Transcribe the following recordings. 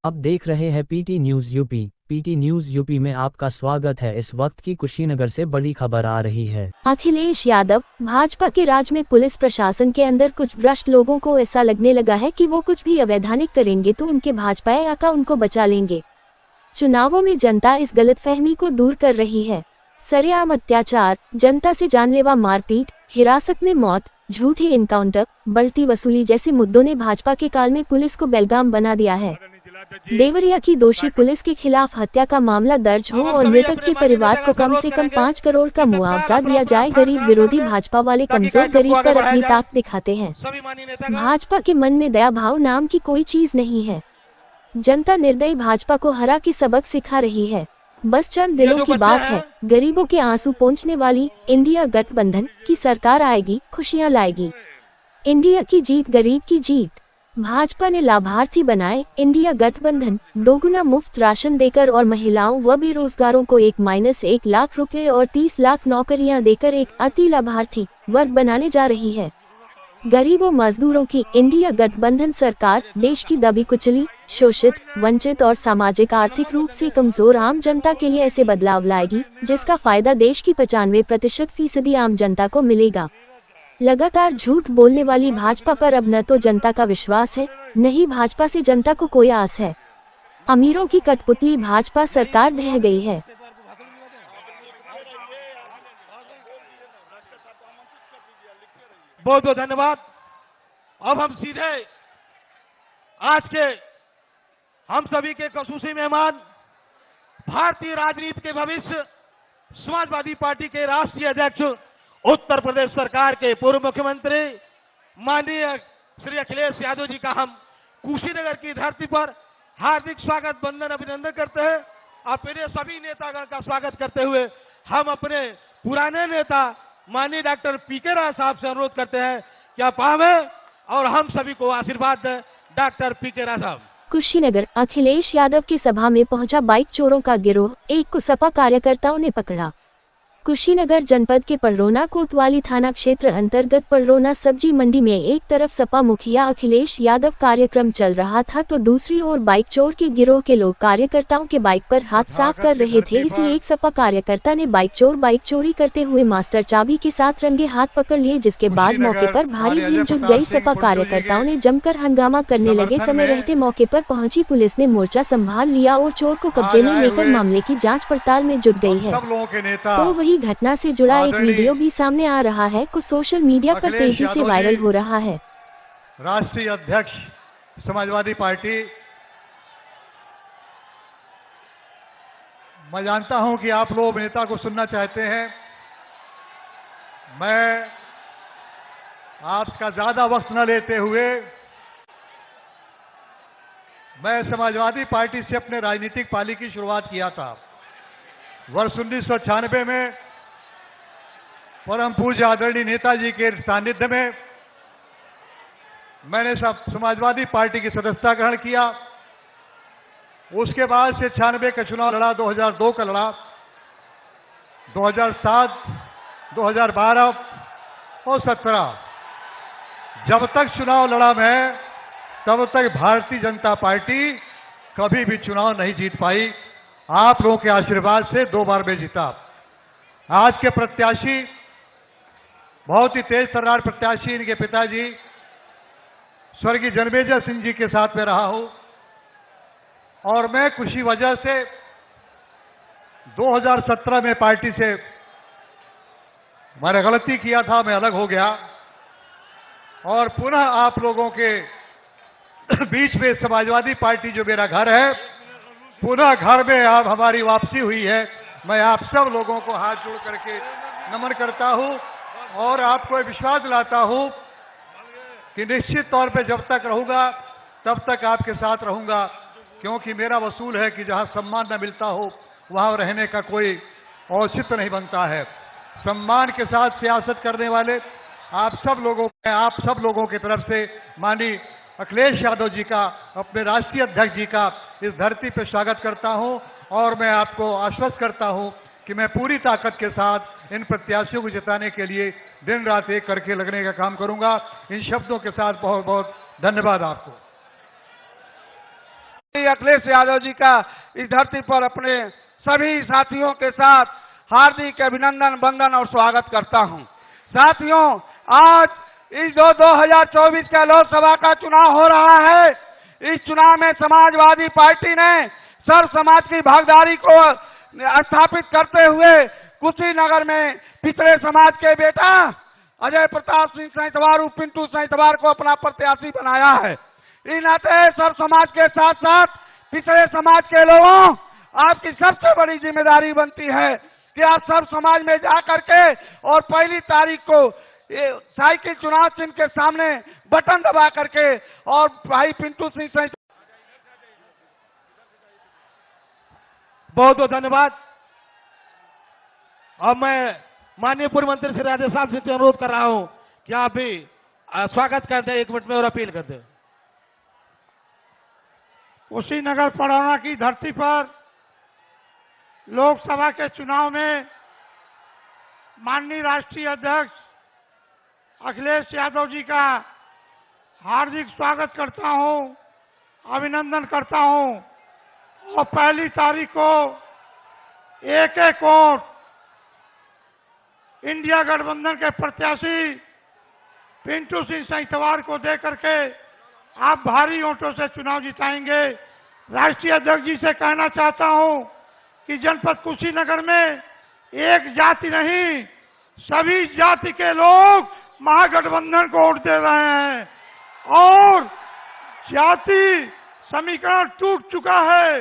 आप देख रहे हैं PT news UP. PT news UP में आपका स्वागत है। इस वक्त की कुशीनगर से बड़ी खबर आ रही है। अखिलेश यादव, भाजपा के राज में पुलिस प्रशासन के अंदर कुछ भ्रष्ट लोगों को ऐसा लगने लगा है कि वो कुछ भी अवैधानिक करेंगे तो उनके भाजपा आका उनको बचा लेंगे। चुनावों में जनता इस गलतफहमी को दूर कर रही है। सरेआम अत्याचार, जनता से जानलेवा मारपीट, हिरासत में मौत, झूठे इनकाउंटर, बढ़ती वसूली जैसे मुद्दों ने भाजपा के काल में पुलिस को बेलगाम बना दिया है। देवरिया की दोषी पुलिस के खिलाफ हत्या का मामला दर्ज हो और मृतक के परिवार को कम से कम 5 करोड़ का मुआवजा दिया जाए। गरीब विरोधी भाजपा वाले कमजोर गरीब पर अपनी ताकत दिखाते हैं। भाजपा के मन में दया भाव नाम की कोई चीज नहीं है। जनता निर्दयी भाजपा को हरा के सबक सिखा रही है। बस चंद दिनों की बात है, गरीबों के आंसू पोंछने वाली इंडिया गठबंधन की सरकार आएगी, खुशियां लाएगी। इंडिया की जीत, गरीब की जीत। भाजपा ने लाभार्थी बनाए इंडिया गठबंधन। दोगुना मुफ्त राशन देकर और महिलाओं व बेरोजगारों को 1 लाख रुपए और 30 लाख नौकरियां देकर एक अति लाभार्थी वर्ग बनाने जा रही है। गरीबों मजदूरों की इंडिया गठबंधन सरकार देश की दबी कुचली, शोषित, वंचित और सामाजिक आर्थिक रूप से कमजोर आम जनता के लिए ऐसे बदलाव लाएगी जिसका फायदा देश की 95% आम जनता को मिलेगा। लगातार झूठ बोलने वाली भाजपा पर अब न तो जनता का विश्वास है, न ही भाजपा से जनता को कोई आस है। अमीरों की कठपुतली भाजपा सरकार ढह गई है। बहुत बहुत धन्यवाद। अब हम सीधे आज के हम सभी के खसूसी मेहमान, भारतीय राजनीति के भविष्य, समाजवादी पार्टी के राष्ट्रीय अध्यक्ष, उत्तर प्रदेश सरकार के पूर्व मुख्यमंत्री माननीय श्री अखिलेश यादव जी का हम कुशीनगर की धरती पर हार्दिक स्वागत, वंदन, अभिनंदन करते हैं। अपने सभी नेतागण का स्वागत करते हुए हम अपने पुराने नेता माननीय डॉक्टर पीके राय साहब से अनुरोध करते हैं कि आप आवे और हम सभी को आशीर्वाद दें। डॉक्टर पीके राय साहब। कुशीनगर, अखिलेश यादव की सभा में पहुंचा बाइक चोरों का गिरोह, एक को सपा कार्यकर्ताओं ने पकड़ा। कुशीनगर जनपद के पडरौना कोतवाली थाना क्षेत्र अंतर्गत पडरौना सब्जी मंडी में एक तरफ सपा मुखिया अखिलेश यादव कार्यक्रम चल रहा था तो दूसरी ओर बाइक चोर के गिरोह के लोग कार्यकर्ताओं के बाइक पर हाथ साफ कर रहे थे। इसी एक सपा कार्यकर्ता ने बाइक चोरी करते हुए मास्टर चाबी के साथ रंगे हाथ पकड़ लिए, जिसके बाद मौके पर भारी भीड़ जुट गई। सपा कार्यकर्ताओं ने जमकर हंगामा करने लगे। समय रहते मौके पर पहुंची पुलिस ने मोर्चा संभाल लिया और चोर को कब्जे में लेकर मामले की जाँच पड़ताल में जुट गई है। तो वही घटना से जुड़ा एक वीडियो भी सामने आ रहा है, कुछ सोशल मीडिया पर तेजी से वायरल हो रहा है। राष्ट्रीय अध्यक्ष समाजवादी पार्टी, मैं जानता हूं कि आप लोग नेता को सुनना चाहते हैं। मैं आपका ज्यादा वक्त न लेते हुए मैं समाजवादी पार्टी से अपने राजनीतिक पाली की शुरुआत किया था। वर्ष 1996 में परम पूज्य आदरणीय नेताजी के सानिध्य में मैंने समाजवादी पार्टी की सदस्यता ग्रहण किया। उसके बाद से 96 का चुनाव लड़ा, 2002 का लड़ा, 2007, 2012 और 2017। जब तक चुनाव लड़ा मैं, तब तक भारतीय जनता पार्टी कभी भी चुनाव नहीं जीत पाई। आप लोगों के आशीर्वाद से 2 बार में जीता। आज के प्रत्याशी बहुत ही तेज तर्रार प्रत्याशी, इनके पिताजी स्वर्गीय जन्मेजय सिंह जी के साथ में रहा हूं और मैं कुछ ही वजह से 2017 में पार्टी से मैंने गलती किया था, मैं अलग हो गया और पुनः आप लोगों के बीच में समाजवादी पार्टी जो मेरा घर है, पुनः घर में आप हमारी वापसी हुई है। मैं आप सब लोगों को हाथ जोड़ करके नमन करता हूं और आपको विश्वास दिलाता हूं कि निश्चित तौर पे जब तक रहूंगा तब तक आपके साथ रहूंगा, क्योंकि मेरा वसूल है कि जहां सम्मान न मिलता हो वहां रहने का कोई औचित्य नहीं बनता है। सम्मान के साथ सियासत करने वाले आप सब लोगों की तरफ से माननीय अखिलेश यादव जी का, अपने राष्ट्रीय अध्यक्ष जी का इस धरती पर स्वागत करता हूं और मैं आपको आश्वस्त करता हूं कि मैं पूरी ताकत के साथ इन प्रत्याशियों को जिताने के लिए दिन रात एक करके लगने का काम करूंगा। इन शब्दों के साथ बहुत बहुत धन्यवाद आपको। अखिलेश यादव जी का इस धरती पर अपने सभी साथियों के साथ हार्दिक अभिनंदन, वंदन और स्वागत करता हूं। साथियों, आज इस 2024 का लोकसभा का चुनाव हो रहा है। इस चुनाव में समाजवादी पार्टी ने सर्व समाज की भागीदारी को स्थापित करते हुए कुशीनगर में पिछड़े समाज के बेटा अजय प्रताप सिंह सैंतवार पिंटू सैंतवार को अपना प्रत्याशी बनाया है। इन नाते सर्व समाज के साथ साथ पिछड़े समाज के लोगों, आपकी सबसे बड़ी जिम्मेदारी बनती है कि आप सर्व समाज में जा करके और 1 तारीख को साइकिल चुनाव चिन्ह के सामने बटन दबा करके और भाई पिंटू सिंह सैंतवार, बहुत बहुत धन्यवाद। अब मैं माननीय पूर्व मंत्री श्री राजेश साहब से अनुरोध कर रहा हूं कि आप भी स्वागत कर दें 1 मिनट में और अपील कर दें। कुशीनगर पड़ौना की धरती पर लोकसभा के चुनाव में माननीय राष्ट्रीय अध्यक्ष अखिलेश यादव जी का हार्दिक स्वागत करता हूं, अभिनंदन करता हूं और 1 तारीख को एक वोट इंडिया गठबंधन के प्रत्याशी पिंटू सिंह सैंतवार को दे करके आप भारी वोटों से चुनाव जिताएंगे। राष्ट्रीय अध्यक्ष जी से कहना चाहता हूं कि जनपद कुशीनगर में एक जाति नहीं, सभी जाति के लोग महागठबंधन को वोट दे रहे हैं और जाति समीकरण टूट चुका है।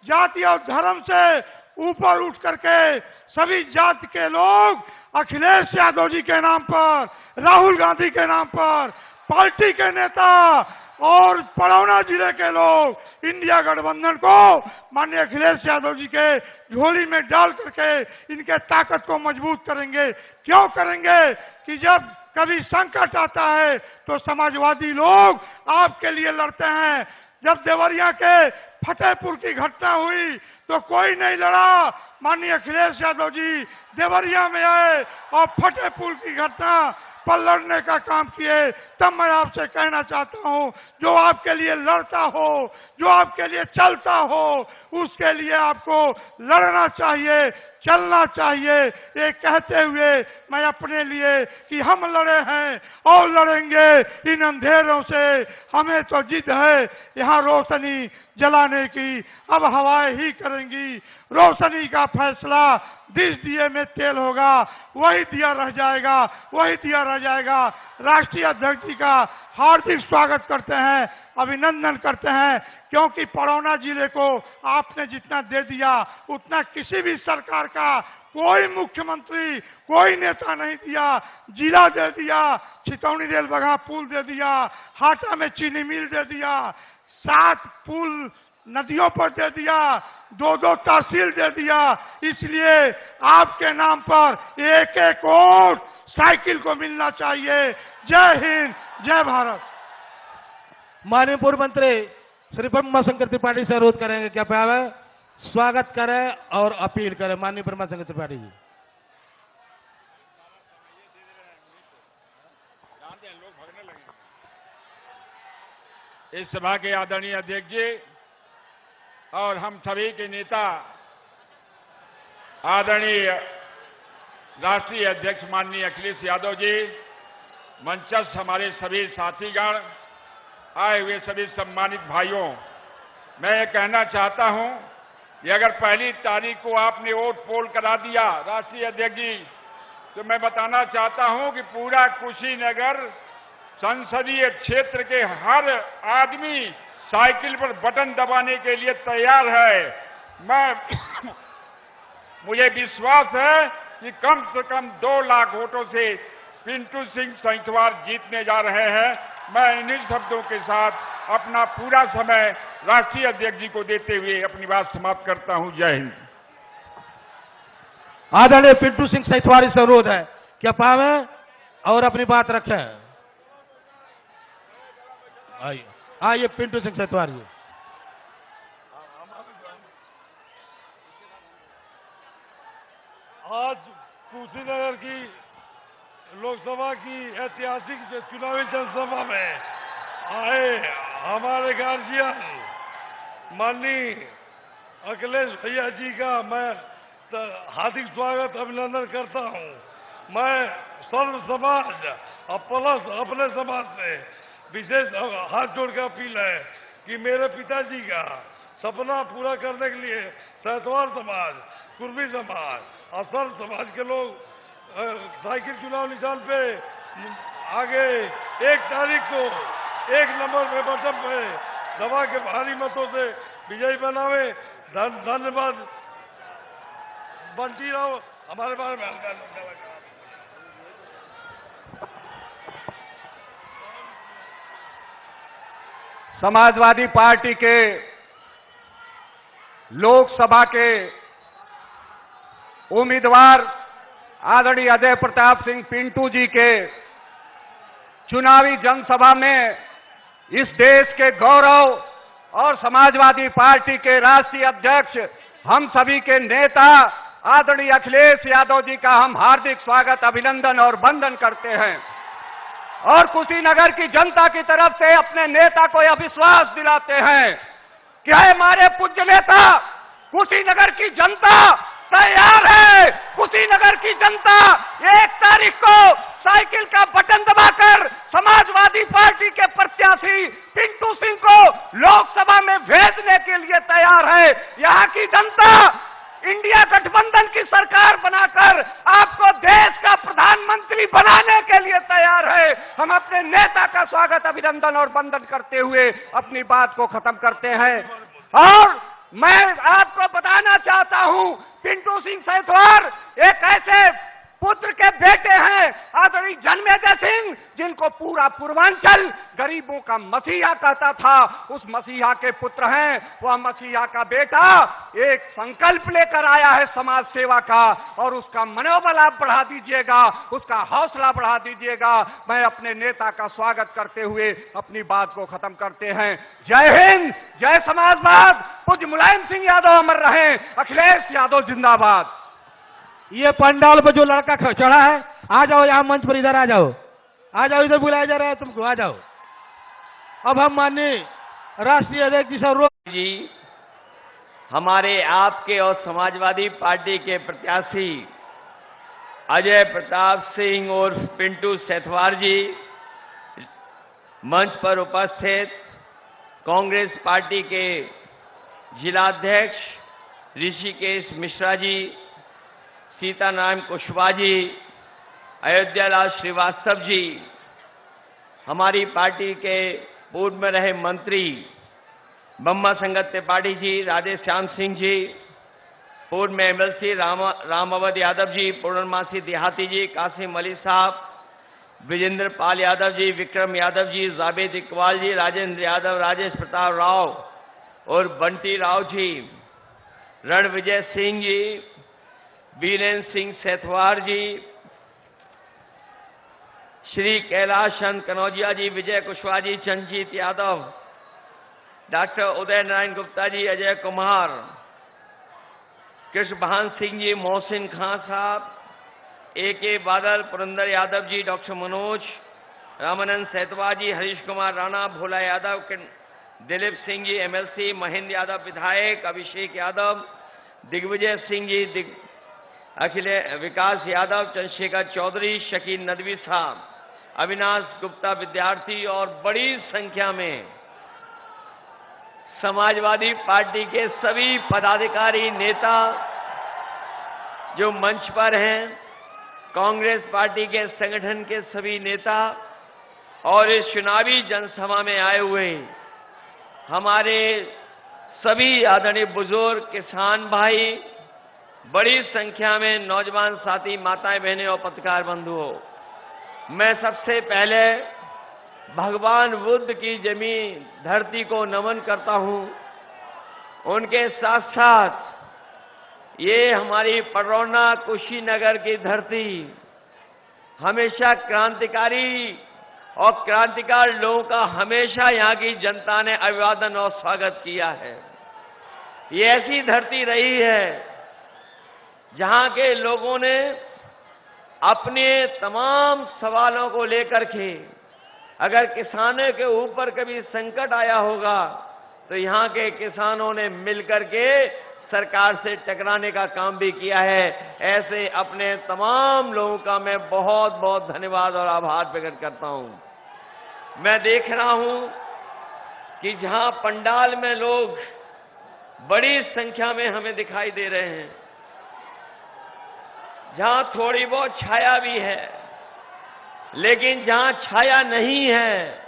जाति और धर्म से ऊपर उठ करके सभी जाति के लोग अखिलेश यादव जी के नाम पर, राहुल गांधी के नाम पर, पार्टी के नेता और पड़ौना जिले के लोग इंडिया गठबंधन को माननीय अखिलेश यादव जी के झोली में डाल करके इनके ताकत को मजबूत करेंगे। क्यों करेंगे कि जब कभी संकट आता है तो समाजवादी लोग आपके लिए लड़ते हैं। जब देवरिया के फतेहपुर की घटना हुई तो कोई नहीं लड़ा, माननीय अखिलेश यादव जी देवरिया में आए और फतेहपुर की घटना पर लड़ने का काम किए। तब मैं आपसे कहना चाहता हूं, जो आपके लिए लड़ता हो, जो आपके लिए चलता हो, उसके लिए आपको लड़ना चाहिए, चलना चाहिए। ये कहते हुए मैं अपने लिए कि हम लड़े हैं और लड़ेंगे इन अंधेरों से, हमें तो जिद है यहाँ रोशनी जलाने की, अब हवाएं ही करेंगी। रोशनी का फैसला 20 दिए में तेल होगा, वही दिया रह जाएगा, वही दिया रह जाएगा। राष्ट्रीय अध्यक्ष जी का हार्दिक स्वागत करते हैं, अभिनंदन करते हैं, क्योंकि पड़ौना जिले को आपने जितना दे दिया उतना किसी भी सरकार का कोई मुख्यमंत्री, कोई नेता नहीं दिया। जिला दे दिया, छितौनी रेल बघा पुल दे दिया, हाटा में चीनी मिल दे दिया, 7 पुल नदियों पर दे दिया, 2-2 तहसील दे दिया। इसलिए आपके नाम पर एक वोट साइकिल को मिलना चाहिए। जय हिंद, जय भारत। माननीय पूर्व मंत्री श्री ब्रह्मा शंकर त्रिपाठी से अनुरोध करेंगे कि आप स्वागत करें और अपील करें। माननीय ब्रह्मा शंकर त्रिपाठी जी। इस सभा के आदरणीय अध्यक्ष जी और हम सभी के नेता आदरणीय राष्ट्रीय अध्यक्ष माननीय अखिलेश यादव जी, मंचस्थ हमारे सभी साथीगण, आए हुए सभी सम्मानित भाइयों, मैं ये कहना चाहता हूं कि अगर 1 तारीख को आपने वोट पोल करा दिया राष्ट्रीय अध्यक्ष जी, तो मैं बताना चाहता हूं कि पूरा कुशीनगर संसदीय क्षेत्र के हर आदमी साइकिल पर बटन दबाने के लिए तैयार है। मुझे विश्वास है कि कम से कम 2 लाख वोटों से पिंटू सिंह सैंतवार जीतने जा रहे हैं। मैं इन्हीं शब्दों के साथ अपना पूरा समय राष्ट्रीय अध्यक्ष जी को देते हुए अपनी बात समाप्त करता हूं। जय हिंद। आदरणीय पिंटू सिंह सैंतवार से अनुरोध है कि आप आवे और अपनी बात रखें। आइए पिंटू सिंह सैंतवार जी। आज कुशीनगर की लोकसभा की ऐतिहासिक चुनावी जनसभा में आए हमारे गार्जियन माननीय अखिलेश भैया जी का मैं हार्दिक स्वागत अभिनंदन करता हूं। मैं सर्व समाज और प्लस अपने समाज से विशेष हाथ जोड़ कर अपील है कि मेरे पिताजी का सपना पूरा करने के लिए सहतवार समाज, कुर्मी समाज और सर्व समाज के लोग साइकिल चुनाव निशान पे आगे 1 तारीख को 1 नंबर पे बटन पे दबा के भारी मतों से विजयी बनावे। धन्यवाद। बंटी राव हमारे बारे में समाजवादी पार्टी के लोकसभा के उम्मीदवार आदरणीय अजय प्रताप सिंह पिंटू जी के चुनावी जनसभा में इस देश के गौरव और समाजवादी पार्टी के राष्ट्रीय अध्यक्ष, हम सभी के नेता आदरणीय अखिलेश यादव जी का हम हार्दिक स्वागत, अभिनंदन और वंदन करते हैं और कुशीनगर की जनता की तरफ से अपने नेता को यह विश्वास दिलाते हैं कि हमारे पूज्य नेता कुशीनगर की जनता तैयार है। कुशीनगर की जनता 1 तारीख को साइकिल का बटन दबाकर समाजवादी पार्टी के प्रत्याशी पिंटू सिंह को लोकसभा में भेजने के लिए तैयार है। यहाँ की जनता इंडिया गठबंधन की सरकार बनाकर आपको देश का प्रधानमंत्री बनाने के लिए तैयार है। हम अपने नेता का स्वागत, अभिनंदन और वंदन करते हुए अपनी बात को खत्म करते हैं। और मैं आपको बताना चाहता हूं, पिंटू सिंह सेठवार एक ऐसे पुत्र के बेटे हैं आदरणीय जन्मेजय सिंह, जिनको पूरा पूर्वांचल गरीबों का मसीहा कहता था। उस मसीहा के पुत्र हैं। वह मसीहा का बेटा एक संकल्प लेकर आया है समाज सेवा का, और उसका मनोबल आप बढ़ा दीजिएगा, उसका हौसला बढ़ा दीजिएगा। मैं अपने नेता का स्वागत करते हुए अपनी बात को खत्म करते हैं। जय हिंद, जय समाजवाद। पूज्य मुलायम सिंह यादव अमर रहे, अखिलेश यादव जिंदाबाद। ये पंडाल पर जो लड़का चढ़ा है, आ जाओ यहाँ मंच पर, इधर आ जाओ, आ जाओ, इधर बुलाया जा रहा है तुमको, आ जाओ। अब हम माननीय राष्ट्रीय अध्यक्ष जी हमारे आपके और समाजवादी पार्टी के प्रत्याशी अजय प्रताप सिंह और पिंटू सेठवार जी, मंच पर उपस्थित कांग्रेस पार्टी के जिलाध्यक्ष ऋषिकेश मिश्रा जी, सीतानारायण कुशवाहा जी, अयोध्यालाल श्रीवास्तव जी, हमारी पार्टी के पूर्व में रहे मंत्री बम्मा संगत त्रिपाठी जी, राधे श्याम सिंह जी, पूर्व में एमएलसी राम अवध यादव जी, पूर्णमासी देहाती जी, कासिम अली साहब, विजेंद्र पाल यादव जी, विक्रम यादव जी, जावेद इकबाल जी, राजेंद्र यादव, राजेश प्रताप राव और बंटी राव जी, रणविजय सिंह जी, बीरेन्द्र सिंह सेठवार जी, श्री कैलाश चंद कनौजिया जी, विजय कुशवाहा जी, चंदजीत यादव, डॉक्टर उदय नारायण गुप्ता जी, अजय कुमार, कृष्ण भान सिंह जी, मोहसिन खान साहब, AK बादल, पुरंदर यादव जी, डॉक्टर मनोज, रामानंद सेतवा जी, हरीश कुमार राणा, भोला यादव, दिलीप सिंह जी MLC, महेंद्र यादव विधायक, अभिषेक यादव, दिग्विजय सिंह जी, अखिलेश विकास यादव, चंद्रशेखर चौधरी, शकील नदवी साहब, अविनाश गुप्ता विद्यार्थी और बड़ी संख्या में समाजवादी पार्टी के सभी पदाधिकारी नेता जो मंच पर हैं, कांग्रेस पार्टी के संगठन के सभी नेता और इस चुनावी जनसभा में आए हुए हमारे सभी आदरणीय बुजुर्ग, किसान भाई, बड़ी संख्या में नौजवान साथी, माताएं बहनें और पत्रकार बंधुओं, मैं सबसे पहले भगवान बुद्ध की जमीन धरती को नमन करता हूं। उनके साथ साथ ये हमारी पडरौना कुशीनगर की धरती हमेशा क्रांतिकारी और क्रांतिकार लोगों का हमेशा यहाँ की जनता ने अभिवादन और स्वागत किया है। ये ऐसी धरती रही है जहां के लोगों ने अपने तमाम सवालों को लेकर के, अगर किसानों के ऊपर कभी संकट आया होगा तो यहां के किसानों ने मिलकर के सरकार से टकराने का काम भी किया है। ऐसे अपने तमाम लोगों का मैं बहुत बहुत धन्यवाद और आभार प्रकट करता हूं। मैं देख रहा हूं कि जहां पंडाल में लोग बड़ी संख्या में हमें दिखाई दे रहे हैं, जहां थोड़ी बहुत छाया भी है, लेकिन जहां छाया नहीं है,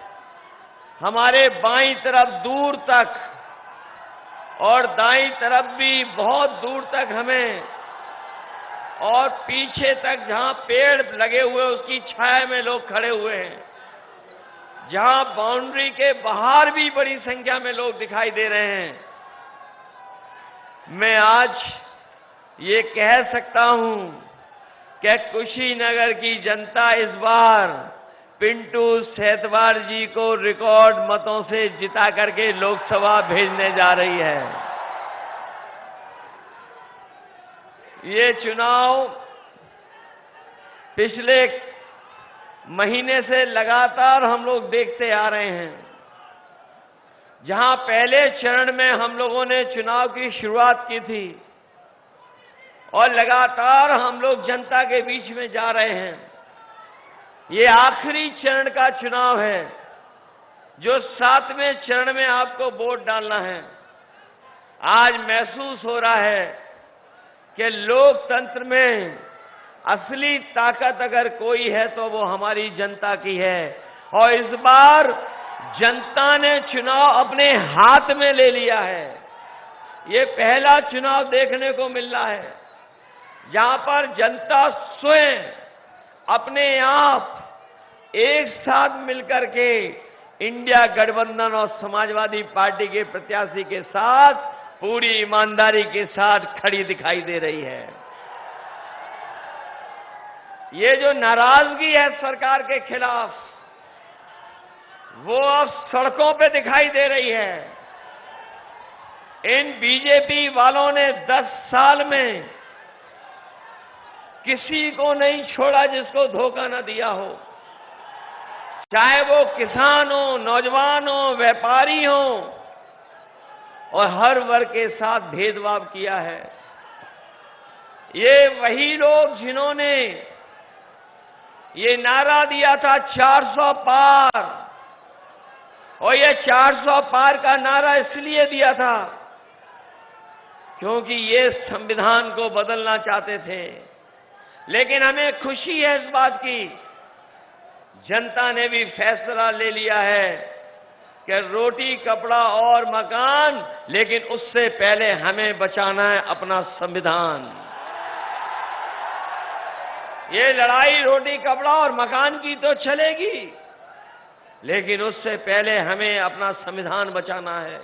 हमारे बाईं तरफ दूर तक और दाईं तरफ भी बहुत दूर तक हमें, और पीछे तक जहां पेड़ लगे हुए उसकी छाया में लोग खड़े हुए हैं, जहां बाउंड्री के बाहर भी बड़ी संख्या में लोग दिखाई दे रहे हैं। मैं आज ये कह सकता हूं कि कुशीनगर की जनता इस बार पिंटू सेतवार जी को रिकॉर्ड मतों से जिता करके लोकसभा भेजने जा रही है। ये चुनाव पिछले महीने से लगातार हम लोग देखते आ रहे हैं। जहां पहले चरण में हम लोगों ने चुनाव की शुरुआत की थी और लगातार हम लोग जनता के बीच में जा रहे हैं, ये आखिरी चरण का चुनाव है जो 7वें चरण में आपको वोट डालना है। आज महसूस हो रहा है कि लोकतंत्र में असली ताकत अगर कोई है तो वो हमारी जनता की है, और इस बार जनता ने चुनाव अपने हाथ में ले लिया है। ये पहला चुनाव देखने को मिल रहा है जहां पर जनता स्वयं अपने आप एक साथ मिलकर के इंडिया गठबंधन और समाजवादी पार्टी के प्रत्याशी के साथ पूरी ईमानदारी के साथ खड़ी दिखाई दे रही है। ये जो नाराजगी है सरकार के खिलाफ, वो अब सड़कों पे दिखाई दे रही है। इन बीजेपी वालों ने 10 साल में किसी को नहीं छोड़ा जिसको धोखा न दिया हो, चाहे वो किसान हो, नौजवान हो, व्यापारी हो, और हर वर्ग के साथ भेदभाव किया है। ये वही लोग जिन्होंने ये नारा दिया था 400 पार, और ये 400 पार का नारा इसलिए दिया था क्योंकि ये संविधान को बदलना चाहते थे। लेकिन हमें खुशी है इस बात की, जनता ने भी फैसला ले लिया है कि रोटी, कपड़ा और मकान, लेकिन उससे पहले हमें बचाना है अपना संविधान। ये लड़ाई रोटी, कपड़ा और मकान की तो चलेगी, लेकिन उससे पहले हमें अपना संविधान बचाना है,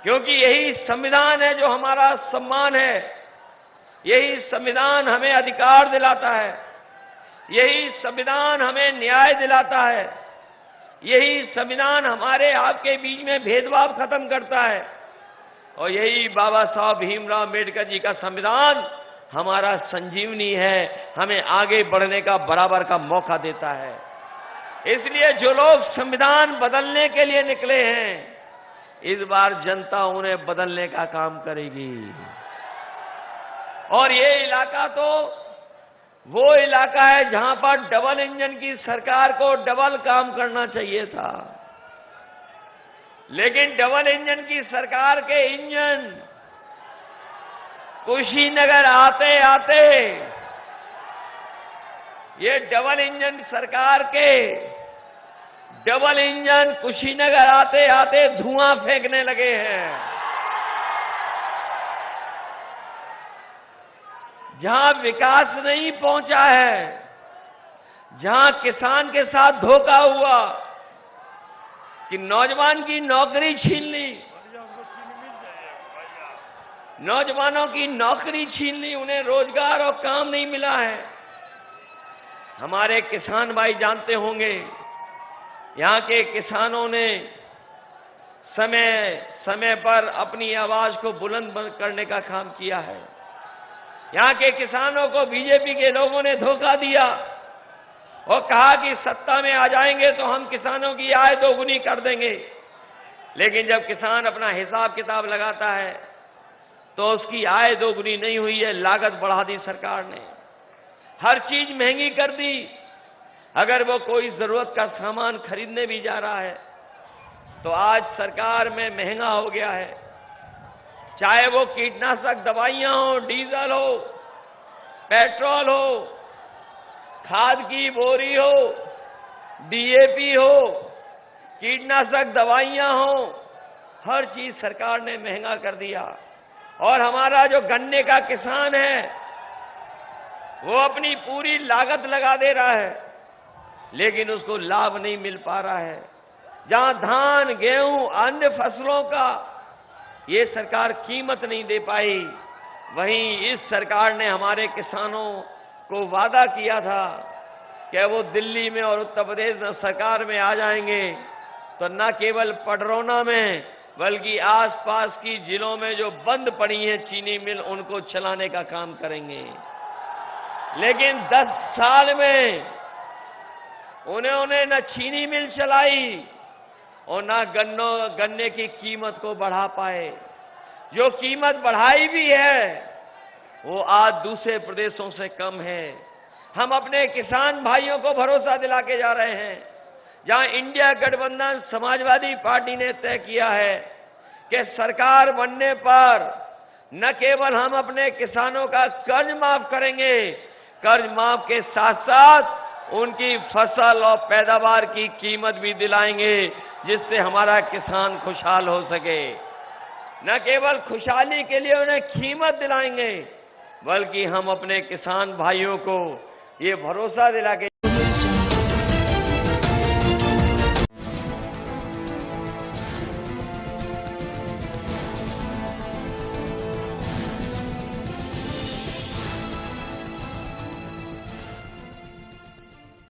क्योंकि यही संविधान है जो हमारा सम्मान है। यही संविधान हमें अधिकार दिलाता है, यही संविधान हमें न्याय दिलाता है, यही संविधान हमारे आपके बीच में भेदभाव खत्म करता है, और यही बाबा साहब भीमराव अम्बेडकर जी का संविधान हमारा संजीवनी है, हमें आगे बढ़ने का बराबर का मौका देता है। इसलिए जो लोग संविधान बदलने के लिए निकले हैं, इस बार जनता उन्हें बदलने का काम करेगी। और ये इलाका तो वो इलाका है जहां पर डबल इंजन की सरकार को डबल काम करना चाहिए था, लेकिन डबल इंजन की सरकार के इंजन कुशीनगर आते आते, ये डबल इंजन सरकार के डबल इंजन कुशीनगर आते आते धुआं फेंकने लगे हैं। जहां विकास नहीं पहुंचा है, जहां किसान के साथ धोखा हुआ कि नौजवान की नौकरी छीन ली, नौजवानों की नौकरी छीन ली, उन्हें रोजगार और काम नहीं मिला है। हमारे किसान भाई जानते होंगे, यहां के किसानों ने समय समय पर अपनी आवाज को बुलंद करने का काम किया है। यहां के किसानों को बीजेपी के लोगों ने धोखा दिया और कहा कि सत्ता में आ जाएंगे तो हम किसानों की आय दोगुनी कर देंगे। लेकिन जब किसान अपना हिसाब किताब लगाता है तो उसकी आय दोगुनी नहीं हुई है, लागत बढ़ा दी सरकार ने, हर चीज महंगी कर दी। अगर वो कोई जरूरत का सामान खरीदने भी जा रहा है तो आज सरकार में महंगा हो गया है, चाहे वो कीटनाशक दवाइयां हो, डीजल हो, पेट्रोल हो, खाद की बोरी हो, डीएपी हो, कीटनाशक दवाइयां हो, हर चीज सरकार ने महंगा कर दिया। और हमारा जो गन्ने का किसान है वो अपनी पूरी लागत लगा दे रहा है, लेकिन उसको लाभ नहीं मिल पा रहा है। जहां धान, गेहूं, अन्य फसलों का ये सरकार कीमत नहीं दे पाई, वहीं इस सरकार ने हमारे किसानों को वादा किया था कि वो दिल्ली में और उत्तर प्रदेश में सरकार में आ जाएंगे तो न केवल पडरौना में बल्कि आसपास की जिलों में जो बंद पड़ी हैं चीनी मिल, उनको चलाने का काम करेंगे। लेकिन 10 साल में उन्होंने न चीनी मिल चलाई और न गन्ने की कीमत को बढ़ा पाए। जो कीमत बढ़ाई भी है वो आज दूसरे प्रदेशों से कम है। हम अपने किसान भाइयों को भरोसा दिला के जा रहे हैं, जहां इंडिया गठबंधन समाजवादी पार्टी ने तय किया है कि सरकार बनने पर न केवल हम अपने किसानों का कर्ज माफ करेंगे, कर्ज माफ के साथ साथ उनकी फसल और पैदावार की कीमत भी दिलाएंगे, जिससे हमारा किसान खुशहाल हो सके। न केवल खुशहाली के लिए उन्हें कीमत दिलाएंगे, बल्कि हम अपने किसान भाइयों को ये भरोसा दिला के